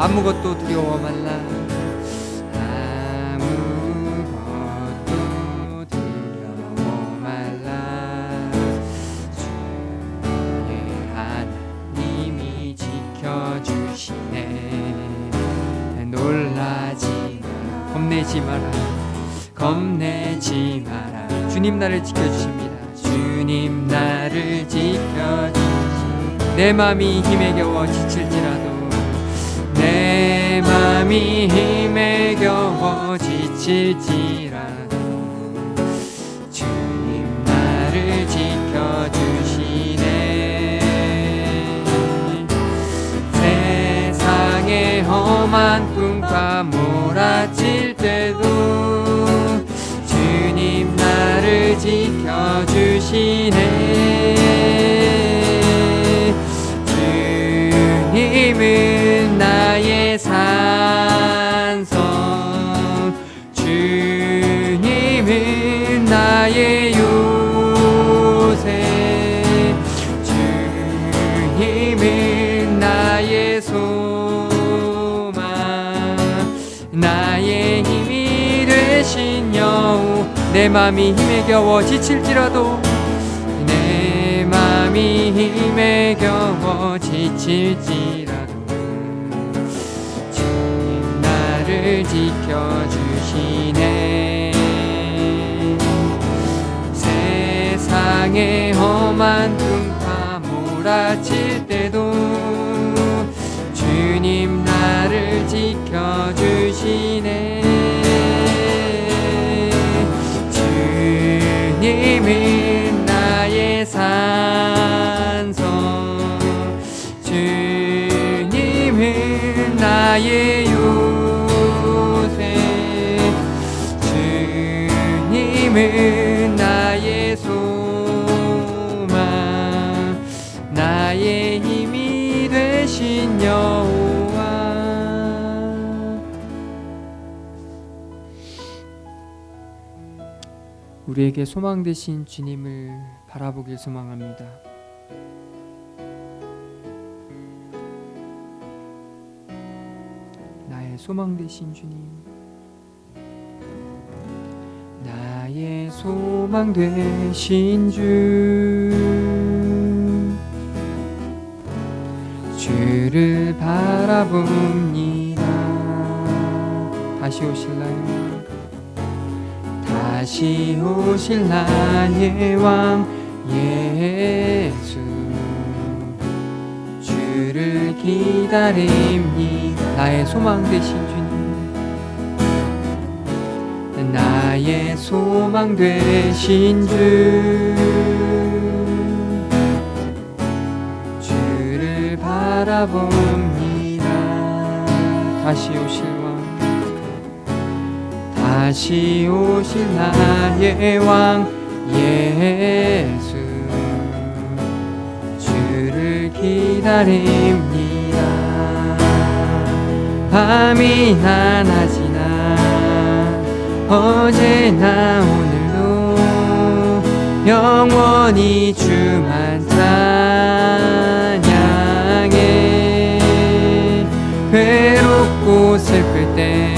아무것도 두려워 말라. 아무것도 두려워 말라. 주의 하나님이 지켜주시네. 놀라지 마라. 겁내지 마라. 겁내지 마라. 주님 나를 지켜주십니다. 주님 나를 지켜주시. 내 맘이 힘에 겨워 지칠지라도, 내 맘이 힘에 겨워 지칠지라도 주님 나를 지켜주시네. 세상에 험한 풍파 몰아칠 때도 주님 나를 지켜주시네. 주님은 나의 산성, 주님은 나의 요새, 주님은 나의 소망, 나의 힘이 되신 여호. 내 맘이 힘에 겨워 지칠지라도, 내 맘이 힘에 겨워 지칠지라도 주님 나를 지켜주시네. 세상에 험한 풍파 몰아칠 때도 주님 나를 지켜주시네. 주님은 나의 산성, 주님은 나의 요새, 주님은 나의 소망, 나의 힘이 되신 여호와. 우리에게 소망 되신 주님을 바라보길 소망합니다. 나의 소망 되신 주님, 나의 소망 되신 주, 주를 바라봅니다. 다시 오실나요? 다시 오실 나의 왕 예수, 주를 기다립니다. 나의 소망 되신 주님, 나의 소망 되신 주, 주를 바라봅니다. 다시 오실 왕, 다시 오실 나의 왕 예수, 주를 기다립니다. 밤이나 낮이나 어제나 오늘도 영원히 주만 찬양해. 괴롭고 슬플 때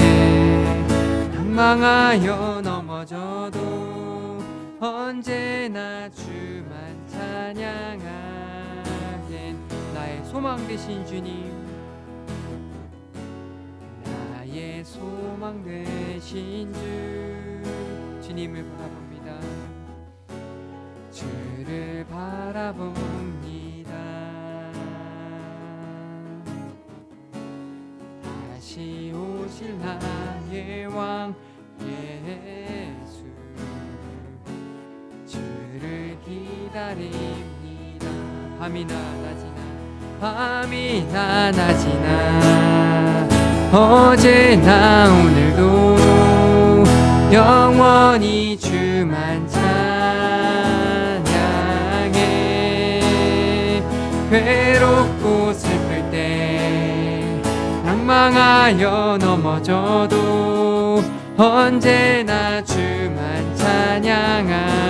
망하여 넘어져도 언제나 주만 찬양하겐. 나의 소망 되신 주님, 나의 소망 되신 주, 주님을 바라봅니다. 주를 바라봅니다. 다시 오실 나의 왕 예수, 주를 기다립니다. 밤이나 낮이나 어제나 오늘도 영원히 주만 찬양해. 괴롭고 슬플 때 낭망하여 넘어져도 언제나 주만 찬양하.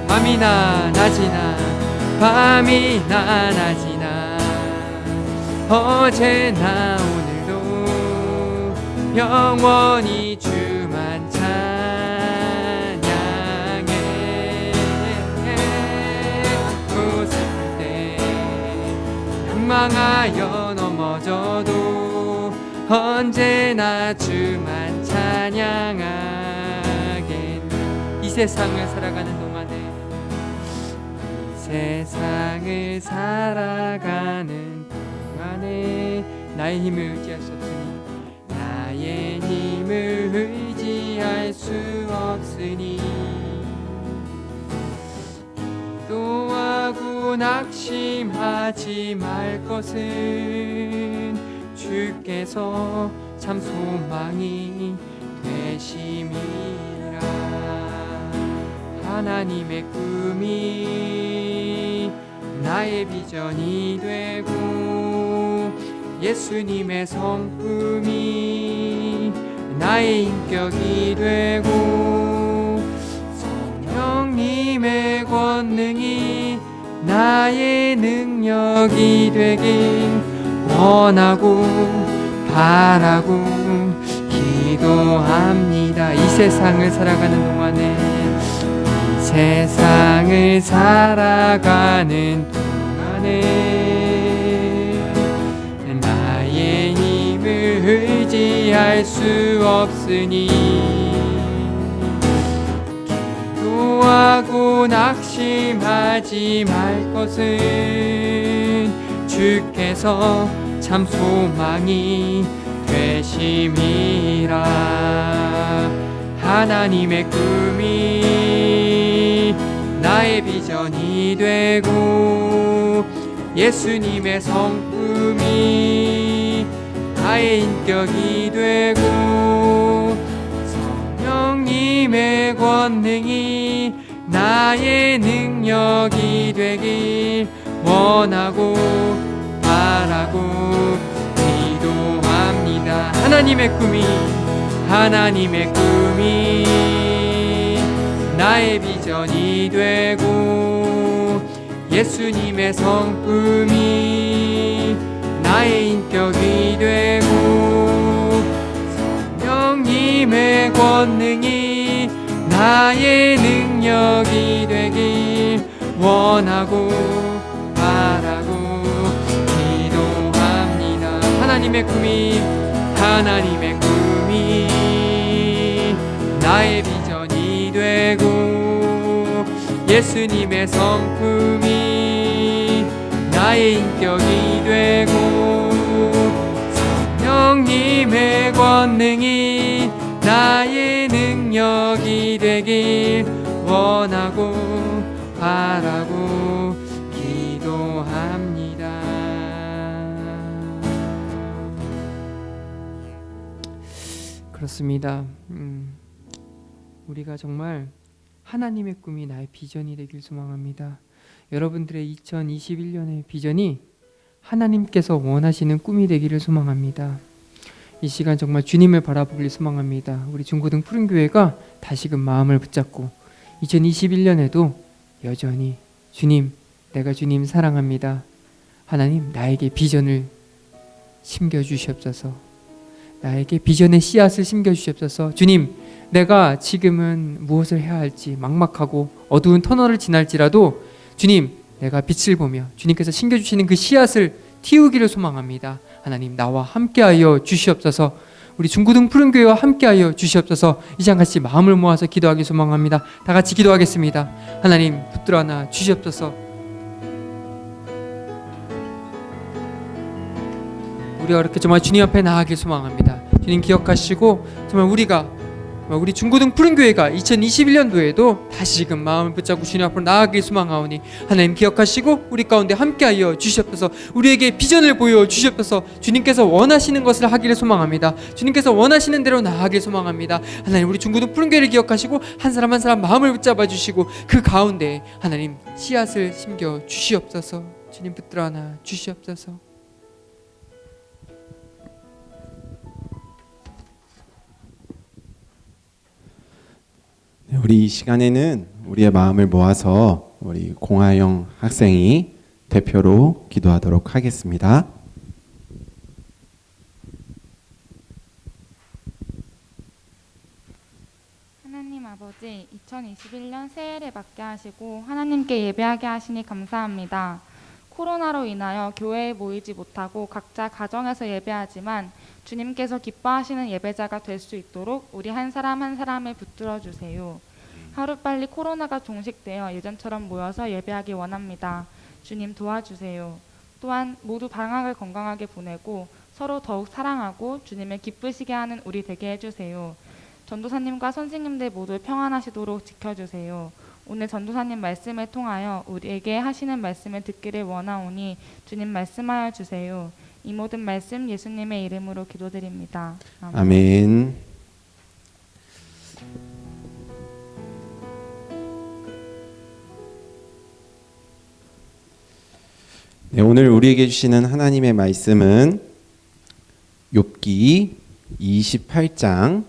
밤이나 낮이나 어제나 오늘도 영원히 주만 찬양해. 웃을 때 낭망하여 넘어져도 언제나 주만 찬양하게. 이 세상을 살아가는 동안에, 이 세상을 살아가는 동안에 나의 힘을 의지할 수 없으니, 나의 힘을 의지할 수 없으니, 기도하고 낙심하지 말 것은 주께서 참 소망이 되심이라. 하나님의 꿈이 나의 비전이 되고, 예수님의 성품이 나의 인격이 되고, 성령님의 권능이 나의 능력이 되길 원하고 바라고 기도합니다. 이 세상을 살아가는 동안에, 이 세상을 살아가는 동안에 나의 힘을 의지할 수 없으니, 기도하고 낙심하지 말 것은 주께서 참 소망이 되심이라. 하나님의 꿈이 나의 비전이 되고, 예수님의 성품이 나의 인격이 되고, 성령님의 권능이 나의 능력이 되길 원하고 바라고 기도합니다. 하나님의 꿈이 나의 비전이 되고, 예수님의 성품이 나의 인격이 되고, 성령님의 권능이 나의 능력이 되길 원하고 바라고 기도합니다. 하나님의 꿈이 나의 비전이 되고, 예수님의 성품이 나의 인격이 되고, 성령님의 권능이 나의 능력이 되길 원하고 바라고 기도합니다. 그렇습니다. 우리가 정말 하나님의 꿈이 나의 비전이 되길 소망합니다. 여러분들의 2021년의 비전이 하나님께서 원하시는 꿈이 되기를 소망합니다. 이 시간 정말 주님을 바라보길 소망합니다. 우리 중고등 푸른교회가 다시금 마음을 붙잡고 2021년에도 여전히 주님, 내가 주님 사랑합니다. 하나님, 나에게 비전을 심겨주시옵소서. 나에게 비전의 씨앗을 심겨주시옵소서. 주님, 내가 지금은 무엇을 해야 할지 막막하고 어두운 터널을 지날지라도 주님, 내가 빛을 보며 주님께서 심겨주시는 그 씨앗을 틔우기를 소망합니다. 하나님, 나와 함께하여 주시옵소서. 우리 중고등 푸른교회와 함께하여 주시옵소서. 이 시간 같이 마음을 모아서 기도하기 소망합니다. 다 같이 기도하겠습니다. 하나님, 붙들어 안아 주시옵소서. 우리가 이렇게 정말 주님 앞에 나아가길 소망합니다. 주님 기억하시고 정말 우리 중고등 푸른교회가 2021년도에도 다시금 마음을 붙잡고 주님 앞으로 나아가길 소망하오니 하나님 기억하시고 우리 가운데 함께하여 주시옵소서. 우리에게 비전을 보여주시옵소서. 주님께서 원하시는 것을 하기를 소망합니다. 주님께서 원하시는 대로 나아가길 소망합니다. 하나님, 우리 중고등 푸른교회를 기억하시고 한 사람 한 사람 마음을 붙잡아 주시고 그 가운데 하나님 씨앗을 심겨 주시옵소서. 주님 붙들어 안아 주시옵소서. 우리 이 시간에는 우리의 마음을 모아서 우리 공하영 학생이 대표로 기도하도록 하겠습니다. 2021년 새해를 맞게 하시고 하나님께 예배하게 하시니 감사합니다. 코로나로 인하여 교회에 모이지 못하고 각자 가정에서 예배하지만 주님께서 기뻐하시는 예배자가 될 수 있도록 우리 한 사람 한 사람을 붙들어 주세요. 하루빨리 코로나가 종식되어 예전처럼 모여서 예배하기 원합니다. 주님 도와주세요. 또한 모두 방학을 건강하게 보내고 서로 더욱 사랑하고 주님을 기쁘시게 하는 우리 되게 해주세요. 전도사님과 선생님들 모두 평안하시도록 지켜주세요. 오늘 전도사님 말씀을 통하여 우리에게 하시는 말씀을 듣기를 원하오니 주님 말씀하여 주세요. 이 모든 말씀 예수님의 이름으로 기도드립니다. 아멘. 아멘. 네, 오늘 우리에게 주시는 하나님의 말씀은 욥기 28장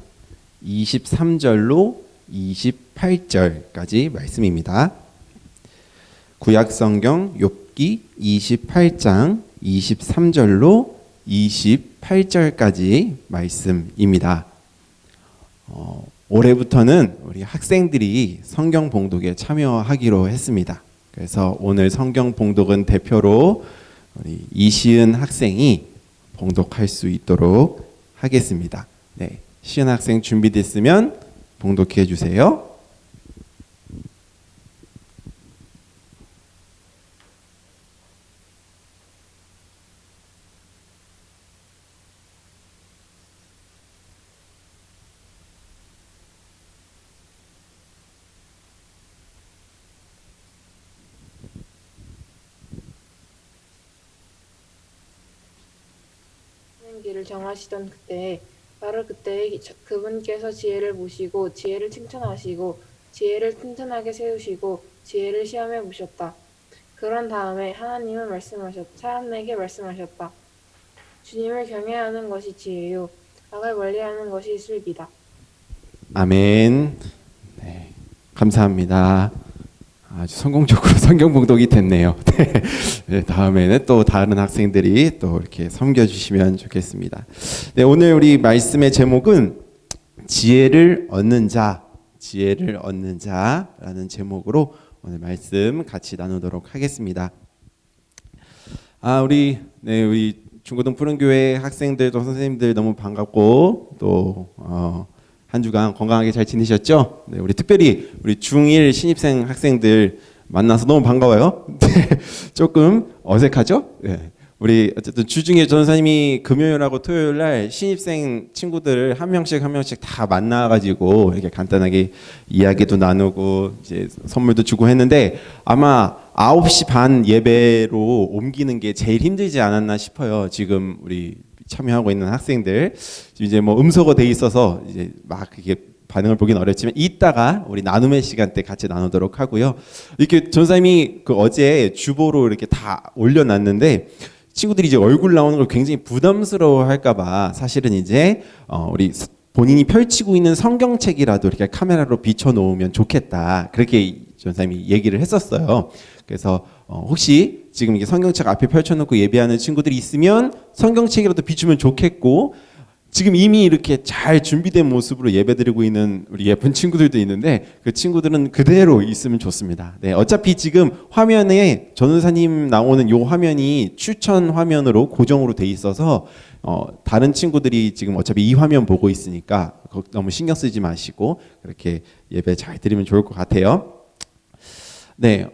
23절로 28절까지 말씀입니다. 구약 성경 욥기 28장 23절로 28절까지 말씀입니다. 올해부터는 우리 학생들이 성경 봉독에 참여하기로 했습니다. 그래서 오늘 성경 봉독은 대표로 우리 이시은 학생이 봉독할 수 있도록 하겠습니다. 네, 시은 학생 준비됐으면 봉독해 주세요. 하는 길을 정하시던 그때에 바로 그때에 그분께서 지혜를 보시고 지혜를 칭찬하시고 지혜를 튼튼하게 세우시고 지혜를 시험해 보셨다. 그런 다음에 하나님은 사람에게 말씀하셨다. 주님을 경외하는 것이 지혜요 악을 멀리하는 것이 슬비다. 아멘. 네, 감사합니다. 아주 성공적으로 성경 봉독이 됐네요. 네, 다음에는 또 다른 학생들이 또 이렇게 섬겨주시면 좋겠습니다. 네, 오늘 우리 말씀의 제목은 지혜를 얻는 자, 지혜를 얻는 자라는 제목으로 오늘 말씀 같이 나누도록 하겠습니다. 우리 중고등 푸른교회 학생들도 선생님들 너무 반갑고 또 한 주간 건강하게 잘 지내셨죠? 네, 우리 특별히 우리 중1 신입생 학생들 만나서 너무 반가워요. 조금 어색하죠? 네. 우리 어쨌든 주중에 전도사님이 금요일하고 토요일 날 신입생 친구들을 한 명씩 다 만나가지고 이렇게 간단하게 이야기도 나누고 이제 선물도 주고 했는데 아마 9시 반 예배로 옮기는 게 제일 힘들지 않았나 싶어요. 지금 우리 참여하고 있는 학생들 이제 뭐 음소거 돼 있어서 이제 막 이게 반응을 보긴 어렵지만 이따가 우리 나눔의 시간 때 같이 나누도록 하고요. 이렇게 전사님이 그 어제 주보로 이렇게 다 올려놨는데 친구들이 이제 얼굴 나오는 걸 굉장히 부담스러워할까봐 사실은 이제 우리 본인이 펼치고 있는 성경책이라도 이렇게 카메라로 비춰놓으면 좋겠다 그렇게 전사님이 얘기를 했었어요. 그래서 혹시 지금 이게 성경책 앞에 펼쳐놓고 예배하는 친구들이 있으면 성경책이라도 비추면 좋겠고 지금 이미 이렇게 잘 준비된 모습으로 예배드리고 있는 우리 예쁜 친구들도 있는데 그 친구들은 그대로 있으면 좋습니다. 네, 어차피 지금 화면에 전도사님 나오는 요 화면이 추천 화면으로 고정으로 돼 있어서 다른 친구들이 지금 어차피 이 화면 보고 있으니까 너무 신경 쓰지 마시고 그렇게 예배 잘 드리면 좋을 것 같아요. 네,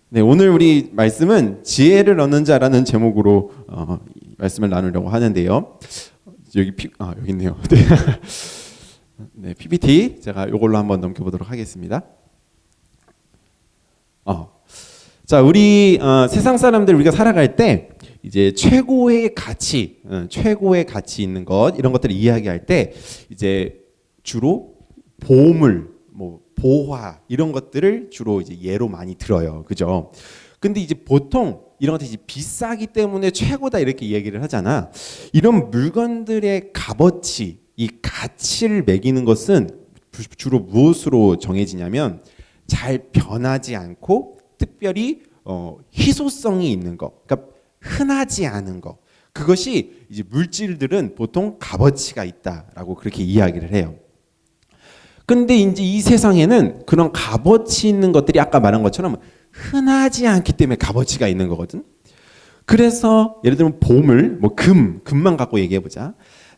네, 오늘 우리 말씀은 지혜를 얻는 자라는 제목으로 말씀을 나누려고 하는데요. 여기 있네요. 네. 네, PPT 제가 이걸로 한번 넘겨보도록 하겠습니다. 자, 우리 세상 사람들 우리가 살아갈 때 이제 최고의 가치 있는 것 이런 것들을 이야기할 때 이제 주로 보물, 뭐 보화 이런 것들을 주로 이제 예로 많이 들어요, 그죠? 근데 이제 보통 이런 것들이 비싸기 때문에 최고다 이렇게 얘기를 하잖아. 이런 물건들의 값어치, 이 가치를 매기는 것은 주로 무엇으로 정해지냐면 잘 변하지 않고 특별히 희소성이 있는 거, 그러니까 흔하지 않은 거. 그것이 이제 물질들은 보통 값어치가 있다라고 그렇게 이야기를 해요. 근데 이제 이 세상에는 그런 값어치 있는 것들이 아까 말한 것처럼 흔하지 않기 때문에 값어치가 있는 거거든. 그래서 예를 들면 보물, 뭐 금만 갖고 얘기해 보자.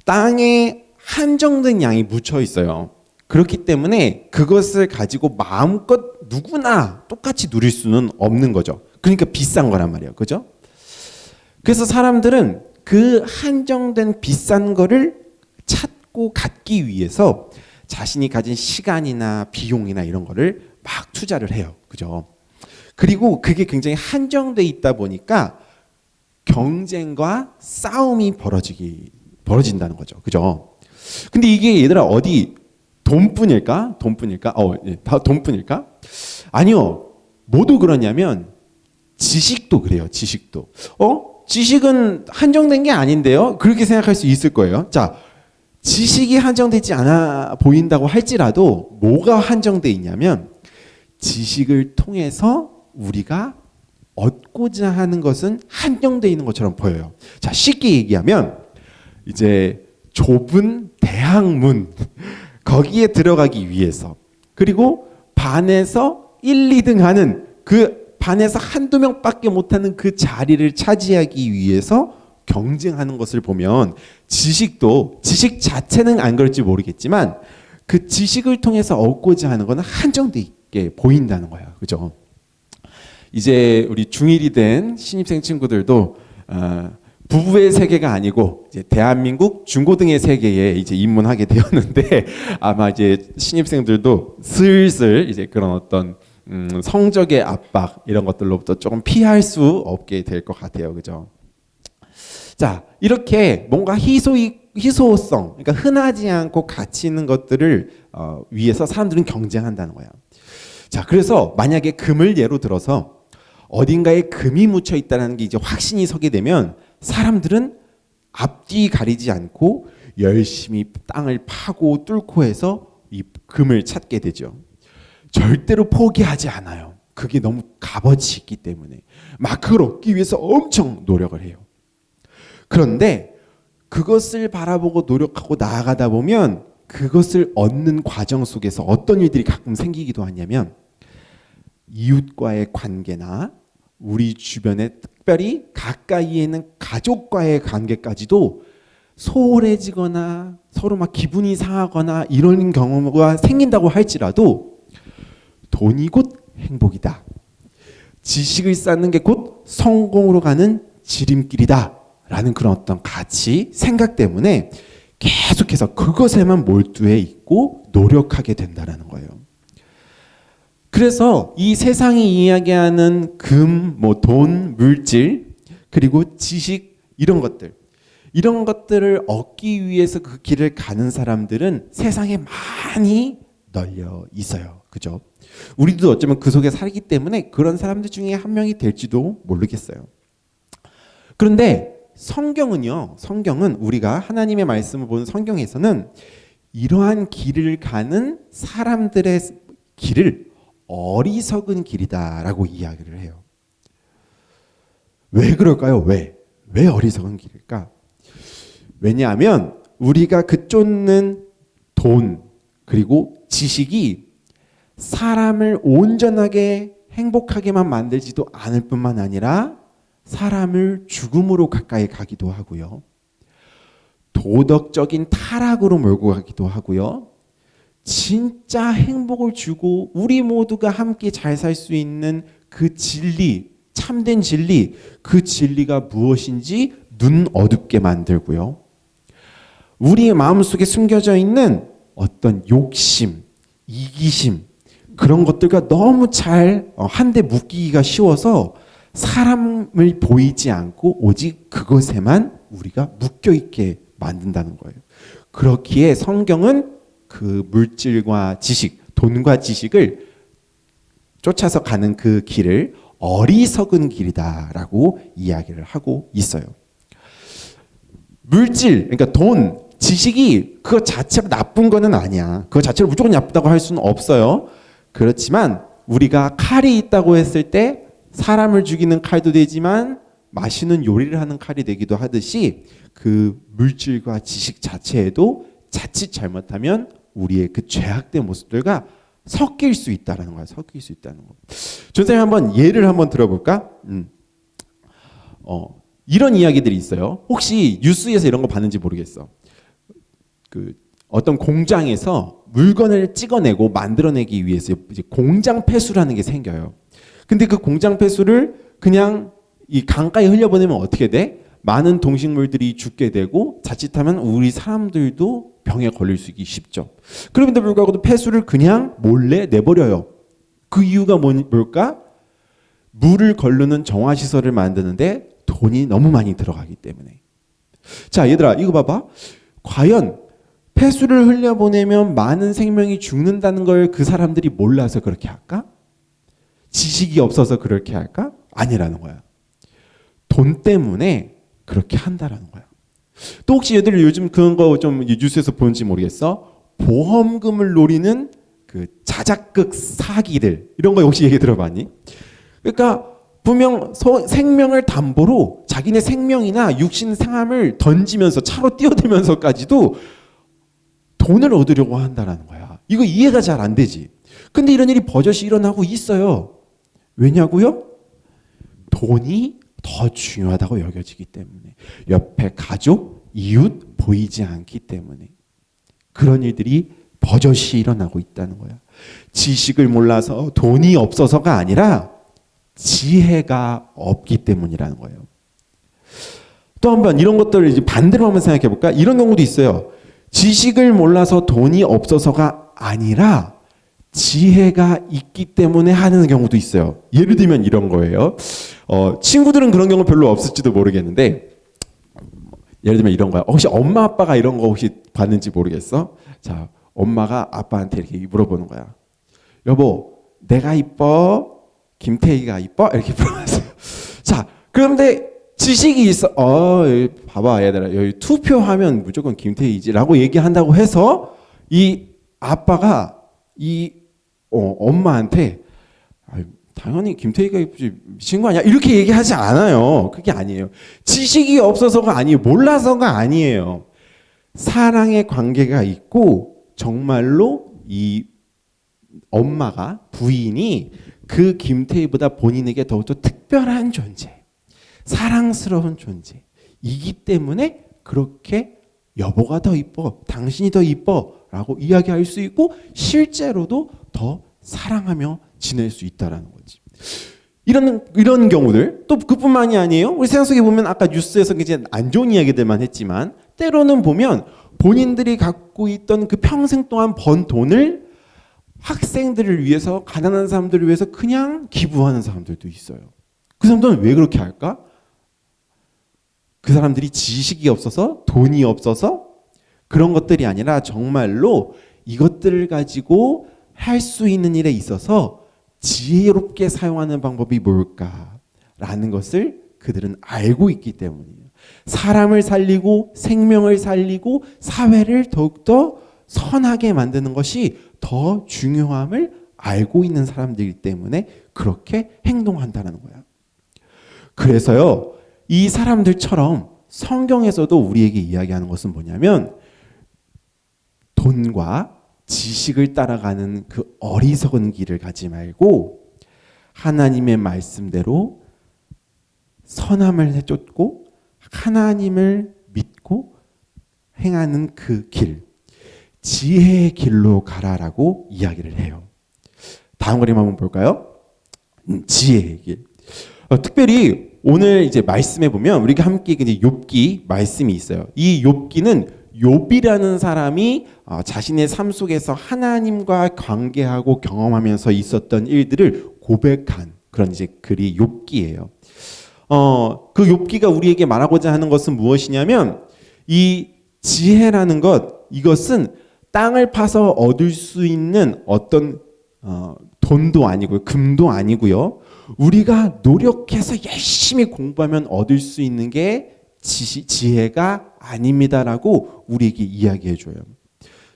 땅에 한정된 양이 묻혀 있어요. 그렇기 때문에 그것을 가지고 마음껏 누구나 똑같이 누릴 수는 없는 거죠. 그러니까 비싼 거란 말이에요. 그죠? 그래서 사람들은 그 한정된 비싼 거를 찾고 갖기 위해서 자신이 가진 시간이나 비용이나 이런 거를 막 투자를 해요. 그죠? 그리고 그게 굉장히 한정돼 있다 보니까 경쟁과 싸움이 벌어진다는 거죠. 그죠? 근데 이게 얘들아 어디 돈뿐일까? 다 돈뿐일까? 아니요. 뭐도 그러냐면 지식도 그래요. 지식도. 지식은 한정된 게 아닌데요. 그렇게 생각할 수 있을 거예요. 자, 지식이 한정되지 않아 보인다고 할지라도 뭐가 한정돼 있냐면 지식을 통해서 우리가 얻고자 하는 것은 한정돼 있는 것처럼 보여요. 자, 쉽게 얘기하면 이제 좁은 대학문 거기에 들어가기 위해서, 그리고 반에서 1, 2등 하는 그 반에서 한두 명밖에 못하는 그 자리를 차지하기 위해서 경쟁하는 것을 보면 지식 자체는 안 그럴지 모르겠지만 그 지식을 통해서 얻고자 하는 것은 한정돼 있게 보인다는 거야. 그죠? 이제 우리 중1이 된 신입생 친구들도 부부의 세계가 아니고 이제 대한민국 중고등의 세계에 이제 입문하게 되었는데 아마 이제 신입생들도 슬슬 이제 그런 어떤 성적의 압박 이런 것들로부터 조금 피할 수 없게 될 것 같아요. 그죠? 자, 이렇게 뭔가 희소성, 그러니까 흔하지 않고 가치 있는 것들을 위해서 사람들은 경쟁한다는 거야. 자, 그래서 만약에 금을 예로 들어서 어딘가에 금이 묻혀 있다는 게 이제 확신이 서게 되면 사람들은 앞뒤 가리지 않고 열심히 땅을 파고 뚫고 해서 이 금을 찾게 되죠. 절대로 포기하지 않아요. 그게 너무 값어치 있기 때문에 막 그걸 얻기 위해서 엄청 노력을 해요. 그런데 그것을 바라보고 노력하고 나아가다 보면 그것을 얻는 과정 속에서 어떤 일들이 가끔 생기기도 하냐면 이웃과의 관계나 우리 주변에 특별히 가까이에 있는 가족과의 관계까지도 소홀해지거나 서로 막 기분이 상하거나 이런 경우가 생긴다고 할지라도 돈이 곧 행복이다. 지식을 쌓는 게 곧 성공으로 가는 지름길이다. 라는 그런 어떤 가치, 생각 때문에 계속해서 그것에만 몰두해 있고 노력하게 된다는 거예요. 그래서 이 세상이 이야기하는 금, 돈, 물질, 그리고 지식 이런 것들을 얻기 위해서 그 길을 가는 사람들은 세상에 많이 널려 있어요. 그죠? 우리도 어쩌면 그 속에 살기 때문에 그런 사람들 중에 한 명이 될지도 모르겠어요. 그런데 성경은 우리가 하나님의 말씀을 보는 성경에서는 이러한 길을 가는 사람들의 길을 어리석은 길이다라고 이야기를 해요. 왜 그럴까요? 왜 어리석은 길일까? 왜냐하면 우리가 그 쫓는 돈 그리고 지식이 사람을 온전하게 행복하게만 만들지도 않을 뿐만 아니라 사람을 죽음으로 가까이 가기도 하고요. 도덕적인 타락으로 몰고 가기도 하고요. 진짜 행복을 주고 우리 모두가 함께 잘 살 수 있는 그 진리, 참된 진리, 그 진리가 무엇인지 눈 어둡게 만들고요. 우리의 마음속에 숨겨져 있는 어떤 욕심, 이기심 그런 것들과 너무 잘 한데 묶이기가 쉬워서 사람을 보이지 않고 오직 그것에만 우리가 묶여있게 만든다는 거예요. 그렇기에 성경은 그 물질과 지식, 돈과 지식을 쫓아서 가는 그 길을 어리석은 길이다라고 이야기를 하고 있어요. 물질, 그러니까 돈, 지식이 그거 자체가 나쁜 거는 아니야. 그거 자체로 무조건 나쁘다고 할 수는 없어요. 그렇지만 우리가 칼이 있다고 했을 때 사람을 죽이는 칼도 되지만 맛있는 요리를 하는 칼이 되기도 하듯이 그 물질과 지식 자체에도 자칫 잘못하면 우리의 그 죄악된 모습들과 섞일 수 있다라는 거야. 섞일 수 있다는 거. 전생님 한번 예를 한번 들어볼까? 이런 이야기들이 있어요. 혹시 뉴스에서 이런 거 봤는지 모르겠어. 그 어떤 공장에서 물건을 찍어내고 만들어내기 위해서 이제 공장 폐수라는 게 생겨요. 근데 그 공장 폐수를 그냥 이 강가에 흘려보내면 어떻게 돼? 많은 동식물들이 죽게 되고 자칫하면 우리 사람들도 병에 걸릴 수 있기 쉽죠. 그럼에도 불구하고 폐수를 그냥 몰래 내버려요. 그 이유가 뭘까? 물을 거르는 정화시설을 만드는데 돈이 너무 많이 들어가기 때문에. 자, 얘들아, 이거 봐봐. 과연 폐수를 흘려보내면 많은 생명이 죽는다는 걸 그 사람들이 몰라서 그렇게 할까? 지식이 없어서 그렇게 할까? 아니라는 거야. 돈 때문에 그렇게 한다라는 거야. 또 혹시 얘들 요즘 그런 거 좀 뉴스에서 보는지 모르겠어? 보험금을 노리는 그 자작극 사기들 이런 거 혹시 얘기 들어봤니? 그러니까 분명 생명을 담보로 자기네 생명이나 육신 생함을 던지면서 차로 뛰어들면서까지도 돈을 얻으려고 한다라는 거야. 이거 이해가 잘 안 되지. 근데 이런 일이 버젓이 일어나고 있어요. 왜냐고요? 돈이 더 중요하다고 여겨지기 때문에. 옆에 가족, 이웃 보이지 않기 때문에. 그런 일들이 버젓이 일어나고 있다는 거야. 지식을 몰라서 돈이 없어서가 아니라 지혜가 없기 때문이라는 거예요. 또 한번 이런 것들을 이제 반대로 한번 생각해 볼까? 이런 경우도 있어요. 지식을 몰라서 돈이 없어서가 아니라 지혜가 있기 때문에 하는 경우도 있어요. 예를 들면 이런 거예요. 친구들은 그런 경우 별로 없을지도 모르겠는데, 예를 들면 이런 거야. 혹시 엄마 아빠가 이런 거 혹시 봤는지 모르겠어? 자, 엄마가 아빠한테 이렇게 물어보는 거야. 여보, 내가 이뻐? 김태희가 이뻐? 이렇게 물어봤어요. 자, 그런데 지식이 있어. 봐봐 얘들아, 여기 투표하면 무조건 김태희지라고 얘기한다고 해서 이 아빠가 이 엄마한테 당연히 김태희가 이쁘지 미친 거 아니야? 이렇게 얘기하지 않아요. 그게 아니에요. 지식이 없어서가 아니에요. 몰라서가 아니에요. 사랑의 관계가 있고 정말로 이 엄마가 부인이 그 김태희보다 본인에게 더욱더 특별한 존재, 사랑스러운 존재이기 때문에 그렇게 여보가 더 이뻐, 당신이 더 이뻐 라고 이야기할 수 있고 실제로도 더 사랑하며 지낼 수 있다는 거지. 이런 경우들 또 그뿐만이 아니에요. 우리 세상 속에 보면 아까 뉴스에서 이제 안 좋은 이야기들만 했지만 때로는 보면 본인들이 갖고 있던 그 평생 동안 번 돈을 학생들을 위해서, 가난한 사람들을 위해서 그냥 기부하는 사람들도 있어요. 그 사람들은 왜 그렇게 할까? 그 사람들이 지식이 없어서, 돈이 없어서 그런 것들이 아니라 정말로 이것들을 가지고 할 수 있는 일에 있어서 지혜롭게 사용하는 방법이 뭘까라는 것을 그들은 알고 있기 때문이에요. 사람을 살리고 생명을 살리고 사회를 더욱더 선하게 만드는 것이 더 중요함을 알고 있는 사람들이기 때문에 그렇게 행동한다는 거야. 그래서요, 이 사람들처럼 성경에서도 우리에게 이야기하는 것은 뭐냐면 돈과 지식을 따라가는 그 어리석은 길을 가지 말고 하나님의 말씀대로 선함을 쫓고 하나님을 믿고 행하는 그 길, 지혜의 길로 가라라고 이야기를 해요. 다음 그림 한번 볼까요? 지혜의 길. 특별히 오늘 이제 말씀에 보면 우리가 함께 이제 욥기 말씀이 있어요. 이 욥기는 욥이라는 사람이 자신의 삶 속에서 하나님과 관계하고 경험하면서 있었던 일들을 고백한 그런 이제 글이 욥기예요. 그 욥기가 우리에게 말하고자 하는 것은 무엇이냐면 이 지혜라는 것, 이것은 땅을 파서 얻을 수 있는 어떤 돈도 아니고요, 금도 아니고요. 우리가 노력해서 열심히 공부하면 얻을 수 있는 게 지혜가 아닙니다라고 우리에게 이야기해줘요.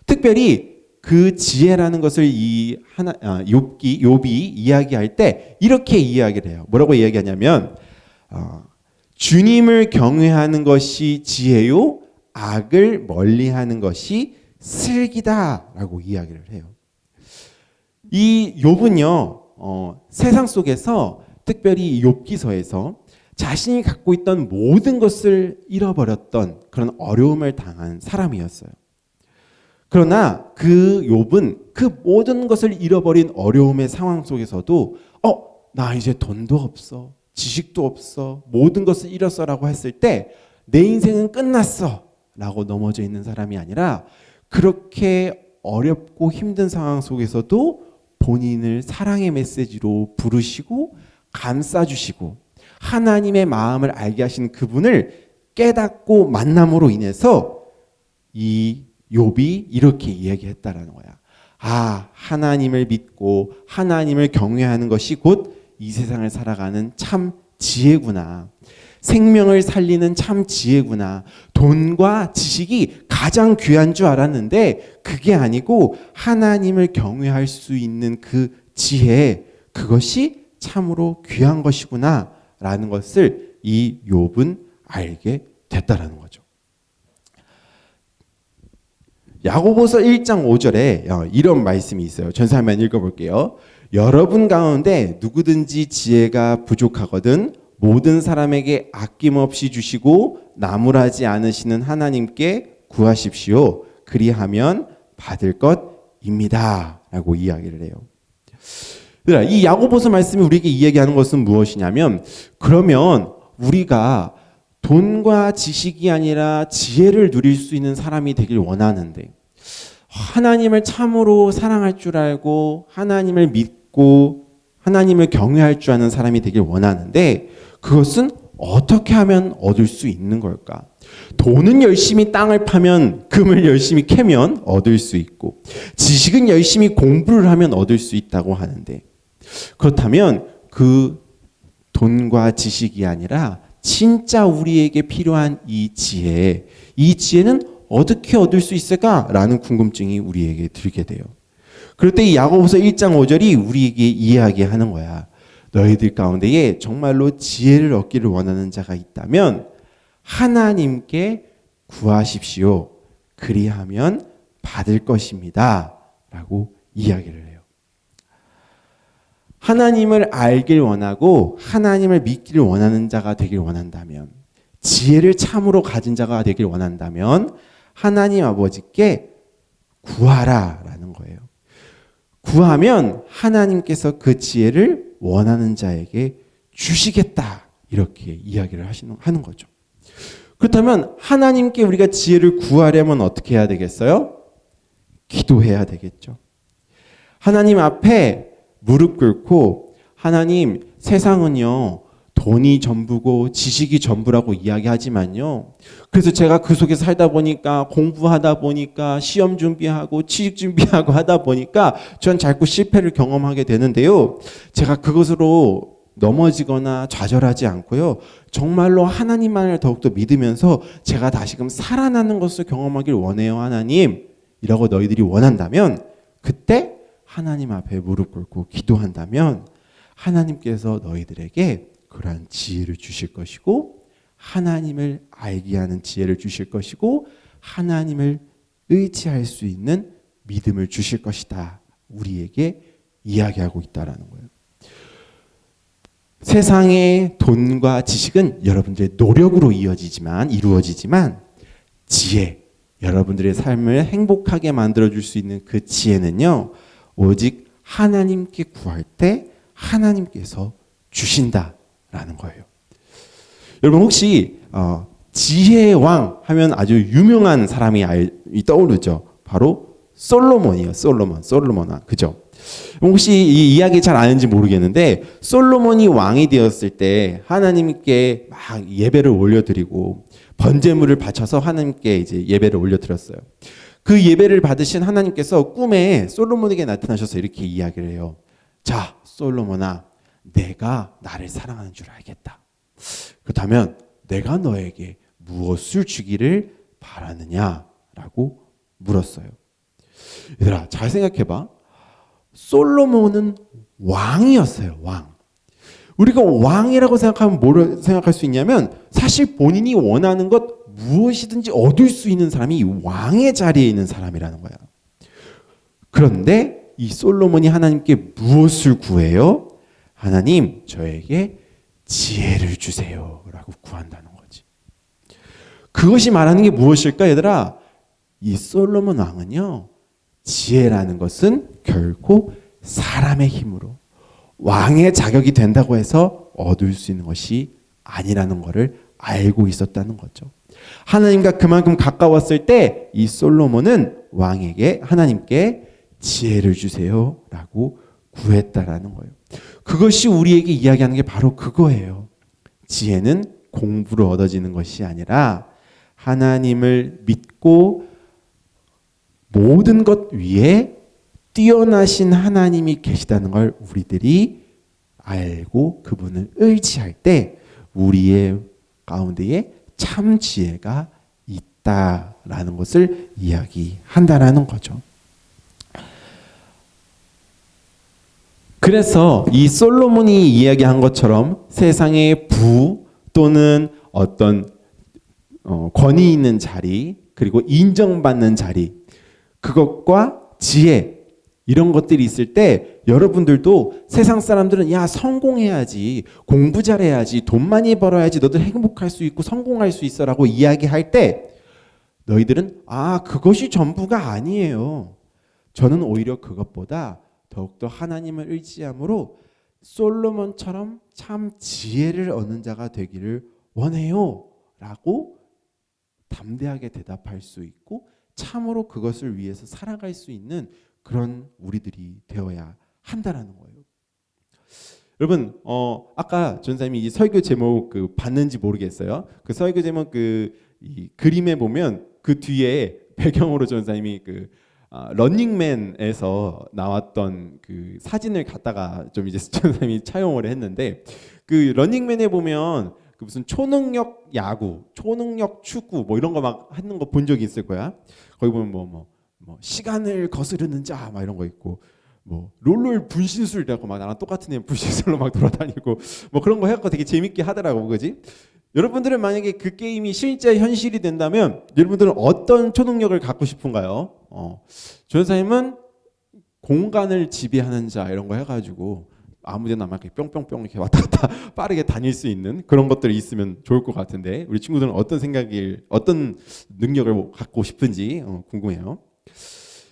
특별히 그 지혜라는 것을 욥이 이야기할 때 이렇게 이야기를 해요. 뭐라고 이야기하냐면 주님을 경외하는 것이 지혜요, 악을 멀리하는 것이 슬기다라고 이야기를 해요. 이 욥은요, 세상 속에서 특별히 욥기서에서 자신이 갖고 있던 모든 것을 잃어버렸던 그런 어려움을 당한 사람이었어요. 그러나 그 욥은 그 모든 것을 잃어버린 어려움의 상황 속에서도 나 이제 돈도 없어, 지식도 없어, 모든 것을 잃었어라고 했을 때 내 인생은 끝났어 라고 넘어져 있는 사람이 아니라 그렇게 어렵고 힘든 상황 속에서도 본인을 사랑의 메시지로 부르시고 감싸주시고 하나님의 마음을 알게 하신 그분을 깨닫고 만남으로 인해서 이 욥이 이렇게 이야기했다라는 거야. 하나님을 믿고 하나님을 경외하는 것이 곧 이 세상을 살아가는 참 지혜구나. 생명을 살리는 참 지혜구나. 돈과 지식이 가장 귀한 줄 알았는데 그게 아니고 하나님을 경외할 수 있는 그 지혜, 그것이 참으로 귀한 것이구나 라는 것을 이 욥은 알게 됐다라는 거죠. 야고보서 1장 5절에 이런 말씀이 있어요. 전사 한번 읽어볼게요. 여러분 가운데 누구든지 지혜가 부족하거든 모든 사람에게 아낌없이 주시고 나무라지 않으시는 하나님께 구하십시오. 그리하면 받을 것입니다. 라고 이야기를 해요. 이 야고보서 말씀이 우리에게 이야기하는 것은 무엇이냐면, 그러면 우리가 돈과 지식이 아니라 지혜를 누릴 수 있는 사람이 되길 원하는데, 하나님을 참으로 사랑할 줄 알고 하나님을 믿고 하나님을 경외할 줄 아는 사람이 되길 원하는데, 그것은 어떻게 하면 얻을 수 있는 걸까? 돈은 열심히 땅을 파면, 금을 열심히 캐면 얻을 수 있고, 지식은 열심히 공부를 하면 얻을 수 있다고 하는데, 그렇다면 그 돈과 지식이 아니라 진짜 우리에게 필요한 이 지혜는 어떻게 얻을 수 있을까라는 궁금증이 우리에게 들게 돼요. 그럴 때 이 야고보서 1장 5절이 우리에게 이야기하는 거야. 너희들 가운데에 정말로 지혜를 얻기를 원하는 자가 있다면 하나님께 구하십시오. 그리하면 받을 것입니다. 라고 이야기를 해요. 하나님을 알길 원하고 하나님을 믿기를 원하는 자가 되길 원한다면, 지혜를 참으로 가진 자가 되길 원한다면 하나님 아버지께 구하라라는 거예요. 구하면 하나님께서 그 지혜를 원하는 자에게 주시겠다, 이렇게 이야기를 하는 거죠. 그렇다면 하나님께 우리가 지혜를 구하려면 어떻게 해야 되겠어요? 기도해야 되겠죠. 하나님 앞에 무릎 꿇고, 하나님, 세상은요 돈이 전부고 지식이 전부라고 이야기하지만요, 그래서 제가 그 속에 살다 보니까, 공부하다 보니까, 시험 준비하고 취직 준비하고 하다 보니까 전 자꾸 실패를 경험하게 되는데요, 제가 그것으로 넘어지거나 좌절하지 않고요, 정말로 하나님만을 더욱더 믿으면서 제가 다시금 살아나는 것을 경험하길 원해요, 하나님. 이라고 너희들이 원한다면, 그때 하나님 앞에 무릎 꿇고 기도한다면 하나님께서 너희들에게 그러한 지혜를 주실 것이고, 하나님을 알게 하는 지혜를 주실 것이고, 하나님을 의지할 수 있는 믿음을 주실 것이다, 우리에게 이야기하고 있다라는 거예요. 세상의 돈과 지식은 여러분들의 노력으로 이루어지지만 지혜, 여러분들의 삶을 행복하게 만들어줄 수 있는 그 지혜는요, 오직 하나님께 구할 때 하나님께서 주신다라는 거예요. 여러분 혹시 지혜의 왕 하면 아주 유명한 사람이 떠오르죠. 바로 솔로몬이에요. 솔로몬 왕, 그죠? 혹시 이 이야기 잘 아는지 모르겠는데, 솔로몬이 왕이 되었을 때 하나님께 막 예배를 올려드리고 번제물을 바쳐서 하나님께 이제 예배를 올려드렸어요. 그 예배를 받으신 하나님께서 꿈에 솔로몬에게 나타나셔서 이렇게 이야기를 해요. 자, 솔로몬아, 내가 나를 사랑하는 줄 알겠다. 그렇다면 내가 너에게 무엇을 주기를 바라느냐라고 물었어요. 얘들아, 잘 생각해봐. 솔로몬은 왕이었어요. 왕. 우리가 왕이라고 생각하면 뭐를 생각할 수 있냐면, 사실 본인이 원하는 것 무엇이든지 얻을 수 있는 사람이 왕의 자리에 있는 사람이라는 거야. 그런데 이 솔로몬이 하나님께 무엇을 구해요? 하나님, 저에게 지혜를 주세요 라고 구한다는 거지. 그것이 말하는 게 무엇일까, 얘들아? 이 솔로몬 왕은요, 지혜라는 것은 결코 사람의 힘으로 왕의 자격이 된다고 해서 얻을 수 있는 것이 아니라는 것을 알고 있었다는 거죠. 하나님과 그만큼 가까웠을 때 이 솔로몬은 왕에게, 하나님께 지혜를 주세요 라고 구했다라는 거예요. 그것이 우리에게 이야기하는 게 바로 그거예요. 지혜는 공부로 얻어지는 것이 아니라 하나님을 믿고 모든 것 위에 뛰어나신 하나님이 계시다는 걸 우리들이 알고 그분을 의지할 때 우리의 가운데에 참 지혜가 있다라는 것을 이야기한다라는 거죠. 그래서 이 솔로몬이 이야기한 것처럼 세상의 부 또는 어떤 권위 있는 자리, 그리고 인정받는 자리, 그것과 지혜, 이런 것들이 있을 때 여러분들도 세상 사람들은 야, 성공해야지, 공부 잘해야지, 돈 많이 벌어야지 너도 행복할 수 있고 성공할 수 있어 라고 이야기할 때 너희들은 그것이 전부가 아니에요. 저는 오히려 그것보다 더욱더 하나님을 의지함으로 솔로몬처럼 참 지혜를 얻는 자가 되기를 원해요 라고 담대하게 대답할 수 있고 참으로 그것을 위해서 살아갈 수 있는 그런 우리들이 되어야 한다라는 거예요. 여러분, 아까 전사님이 이 설교 제목 봤는지 모르겠어요. 그 설교 제목 이 그림에 보면 그 뒤에 배경으로 전사님이 런닝맨에서 나왔던 그 사진을 갖다가 좀 이제 전사님이 차용을 했는데, 그 런닝맨에 보면 그 무슨 초능력 야구, 초능력 축구 뭐 이런 거 막 하는 거 본 적이 있을 거야. 거기 보면 뭐 시간을 거스르는 자 막 이런 거 있고, 뭐 롤롤 분신술이라고 막 나랑 똑같은 애 분신술로 막 돌아다니고 뭐 그런 거 해갖고 되게 재밌게 하더라고, 그지? 여러분들은 만약에 그 게임이 실제 현실이 된다면 여러분들은 어떤 초능력을 갖고 싶은가요? 조연사님은 공간을 지배하는 자 이런 거 해가지고 아무데나 막 이렇게 뿅뿅뿅 이렇게 왔다 갔다 빠르게 다닐 수 있는 그런 것들이 있으면 좋을 것 같은데, 우리 친구들은 어떤 능력을 갖고 싶은지 궁금해요.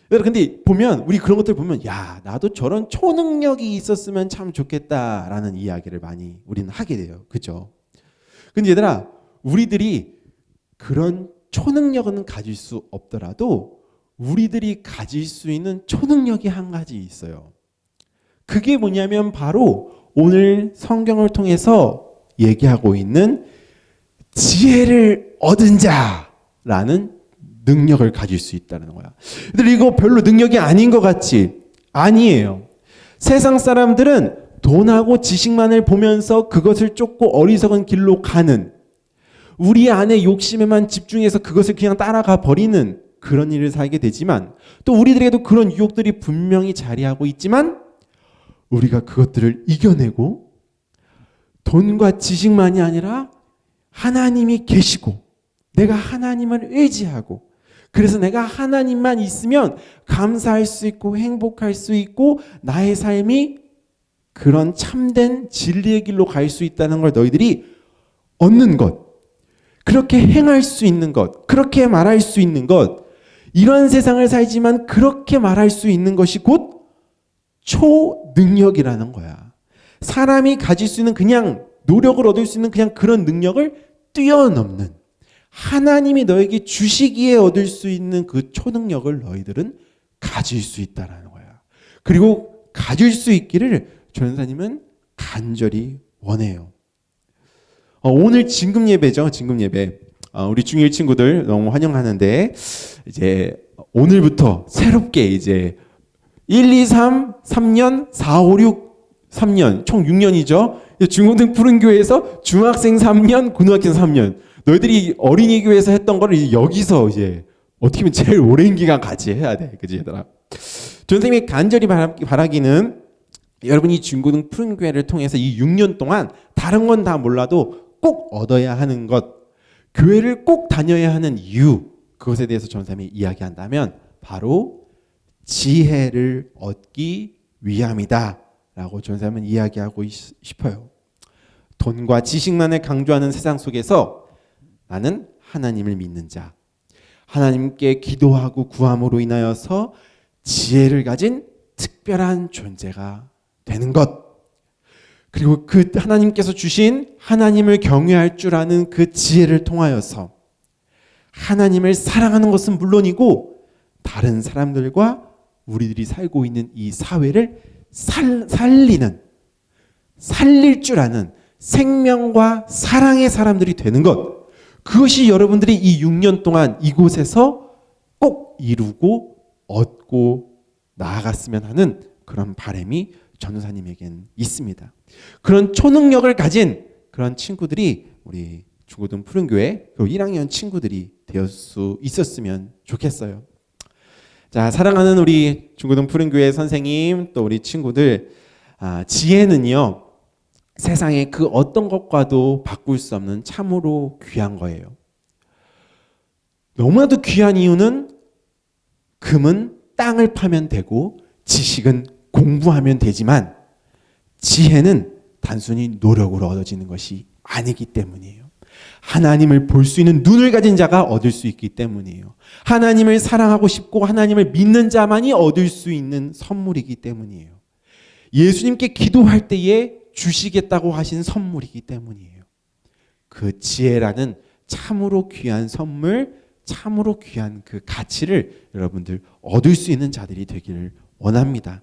근데 보면 우리 그런 것들 보면 야, 나도 저런 초능력이 있었으면 참 좋겠다라는 이야기를 많이 우리는 하게 돼요, 그렇죠? 근데 얘들아, 우리들이 그런 초능력은 가질 수 없더라도 우리들이 가질 수 있는 초능력이 한 가지 있어요. 그게 뭐냐면 바로 오늘 성경을 통해서 얘기하고 있는 지혜를 얻은 자라는 능력을 가질 수 있다는 거야. 근데 이거 별로 능력이 아닌 것 같지? 아니에요. 세상 사람들은 돈하고 지식만을 보면서 그것을 쫓고 어리석은 길로 가는, 우리 안의 욕심에만 집중해서 그것을 그냥 따라가 버리는 그런 일을 살게 되지만, 또 우리들에게도 그런 유혹들이 분명히 자리하고 있지만 우리가 그것들을 이겨내고 돈과 지식만이 아니라 하나님이 계시고 내가 하나님을 의지하고, 그래서 내가 하나님만 있으면 감사할 수 있고 행복할 수 있고 나의 삶이 그런 참된 진리의 길로 갈 수 있다는 걸 너희들이 얻는 것, 그렇게 행할 수 있는 것, 그렇게 말할 수 있는 것, 이런 세상을 살지만 그렇게 말할 수 있는 것이 곧 초능력이라는 거야. 사람이 가질 수 있는 그냥 노력을 얻을 수 있는 그냥 그런 능력을 뛰어넘는, 하나님이 너에게 주시기에 얻을 수 있는 그 초능력을 너희들은 가질 수 있다라는 거야. 그리고 가질 수 있기를 전사님은 간절히 원해요. 오늘 진금 예배죠, 진금 예배. 우리 중1 친구들 너무 환영하는데, 이제 오늘부터 새롭게 이제 1, 2, 3, 3년, 4, 5, 6, 3년, 총 6년이죠. 중고등 푸른 교회에서 중학생 3년, 고등학생 3년. 너희들이 어린이 교회에서 했던 거를 이제 여기서 이제 어떻게 보면 제일 오랜 기간 같이 해야 돼, 그지 얘들아? 선생님이 간절히 바라기는 여러분이 중고등 푸른 교회를 통해서 이 6년 동안 다른 건 다 몰라도 꼭 얻어야 하는 것, 교회를 꼭 다녀야 하는 이유, 그것에 대해서 전사님이 이야기한다면 바로 지혜를 얻기 위함이다 라고 전사님은 이야기하고 싶어요. 돈과 지식만을 강조하는 세상 속에서 나는 하나님을 믿는 자, 하나님께 기도하고 구함으로 인하여서 지혜를 가진 특별한 존재가 되는 것, 그리고 그 하나님께서 주신 하나님을 경외할 줄 아는 그 지혜를 통하여서 하나님을 사랑하는 것은 물론이고 다른 사람들과 우리들이 살고 있는 이 사회를 살릴 줄 아는 생명과 사랑의 사람들이 되는 것, 그것이 여러분들이 이 6년 동안 이곳에서 꼭 이루고 얻고 나아갔으면 하는 그런 바람이 전도사님에겐 있습니다. 그런 초능력을 가진 그런 친구들이 우리 중고등 푸른교회 1학년 친구들이 될 수 있었으면 좋겠어요. 자, 사랑하는 우리 중고등 푸른교회 선생님, 또 우리 친구들, 지혜는요 세상의 그 어떤 것과도 바꿀 수 없는 참으로 귀한 거예요. 너무나도 귀한 이유는 금은 땅을 파면 되고 지식은 공부하면 되지만 지혜는 단순히 노력으로 얻어지는 것이 아니기 때문이에요. 하나님을 볼 수 있는 눈을 가진 자가 얻을 수 있기 때문이에요. 하나님을 사랑하고 싶고 하나님을 믿는 자만이 얻을 수 있는 선물이기 때문이에요. 예수님께 기도할 때에 주시겠다고 하신 선물이기 때문이에요. 그 지혜라는 참으로 귀한 선물, 참으로 귀한 그 가치를 여러분들 얻을 수 있는 자들이 되기를 원합니다.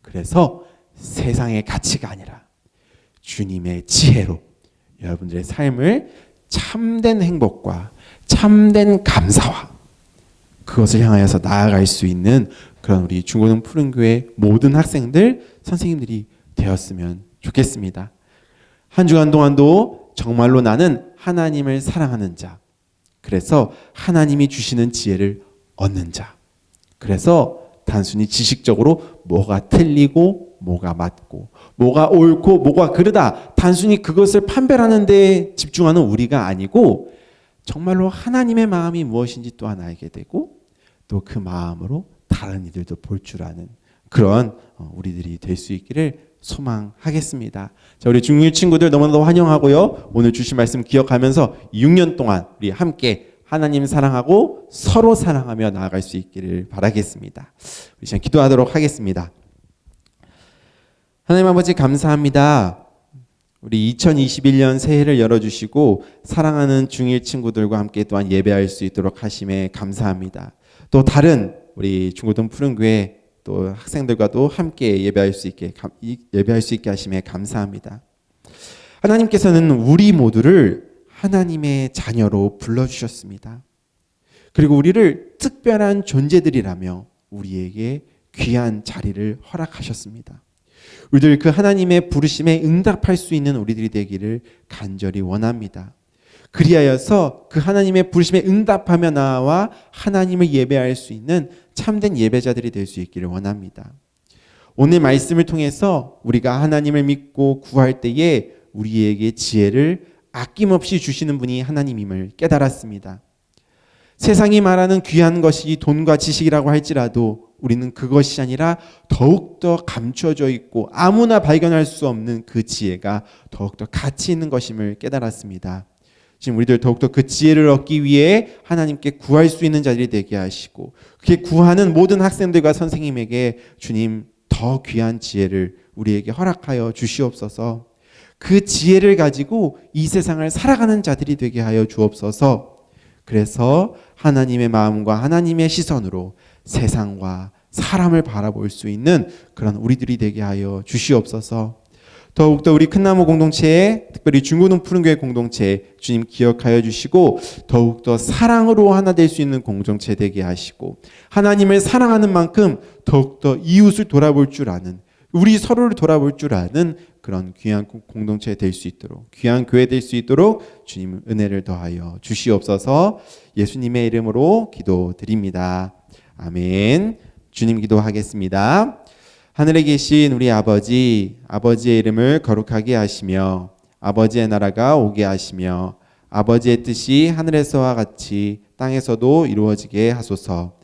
그래서 세상의 가치가 아니라 주님의 지혜로 여러분들의 삶을 참된 행복과 참된 감사와 그것을 향하여서 나아갈 수 있는 그런 우리 중고등 푸른교회 모든 학생들, 선생님들이 되었으면 좋겠습니다. 한 주간 동안도 정말로 나는 하나님을 사랑하는 자, 그래서 하나님이 주시는 지혜를 얻는 자, 그래서 단순히 지식적으로 뭐가 틀리고 뭐가 맞고 뭐가 옳고 뭐가 그르다 단순히 그것을 판별하는 데 집중하는 우리가 아니고 정말로 하나님의 마음이 무엇인지 또한 알게 되고 또 그 마음으로 다른 이들도 볼 줄 아는 그런 우리들이 될 수 있기를 소망하겠습니다. 자, 우리 중1 친구들 너무나도 환영하고요. 오늘 주신 말씀 기억하면서 6년 동안 우리 함께 하나님 사랑하고 서로 사랑하며 나아갈 수 있기를 바라겠습니다. 우리 시간 기도하도록 하겠습니다. 하나님 아버지 감사합니다. 우리 2021년 새해를 열어주시고 사랑하는 중1 친구들과 함께 또한 예배할 수 있도록 하심에 감사합니다. 또 다른 우리 중고등 푸른교회 또 학생들과도 함께 예배할 수 있게 하심에 감사합니다. 하나님께서는 우리 모두를 하나님의 자녀로 불러주셨습니다. 그리고 우리를 특별한 존재들이라며 우리에게 귀한 자리를 허락하셨습니다. 우리들 그 하나님의 부르심에 응답할 수 있는 우리들이 되기를 간절히 원합니다. 그리하여서 그 하나님의 부르심에 응답하며 나와 하나님을 예배할 수 있는 참된 예배자들이 될 수 있기를 원합니다. 오늘 말씀을 통해서 우리가 하나님을 믿고 구할 때에 우리에게 지혜를 아낌없이 주시는 분이 하나님임을 깨달았습니다. 세상이 말하는 귀한 것이 돈과 지식이라고 할지라도 우리는 그것이 아니라 더욱더 감춰져 있고 아무나 발견할 수 없는 그 지혜가 더욱더 가치 있는 것임을 깨달았습니다. 지금 우리들 더욱더 그 지혜를 얻기 위해 하나님께 구할 수 있는 자들이 되게 하시고 그렇게 구하는 모든 학생들과 선생님에게 주님 더 귀한 지혜를 우리에게 허락하여 주시옵소서. 그 지혜를 가지고 이 세상을 살아가는 자들이 되게 하여 주옵소서. 그래서 하나님의 마음과 하나님의 시선으로 세상과 사람을 바라볼 수 있는 그런 우리들이 되게 하여 주시옵소서. 더욱더 우리 큰나무 공동체에 특별히 중고등 푸른교회 공동체에 주님 기억하여 주시고 더욱더 사랑으로 하나 될 수 있는 공동체 되게 하시고 하나님을 사랑하는 만큼 더욱더 이웃을 돌아볼 줄 아는 우리 서로를 돌아볼 줄 아는 그런 귀한 공동체 될 수 있도록 귀한 교회 될 수 있도록 주님 은혜를 더하여 주시옵소서. 예수님의 이름으로 기도드립니다. 아멘. 주님 기도하겠습니다. 하늘에 계신 우리 아버지, 아버지의 이름을 거룩하게 하시며 아버지의 나라가 오게 하시며 아버지의 뜻이 하늘에서와 같이 땅에서도 이루어지게 하소서.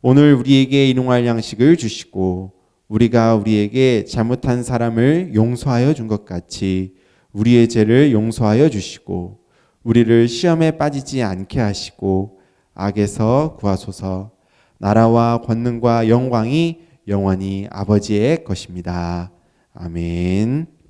오늘 우리에게 일용할 양식을 주시고 우리가 우리에게 잘못한 사람을 용서하여 준 것 같이 우리의 죄를 용서하여 주시고 우리를 시험에 빠지지 않게 하시고 악에서 구하소서. 나라와 권능과 영광이 영원히 아버지의 것입니다. 아멘.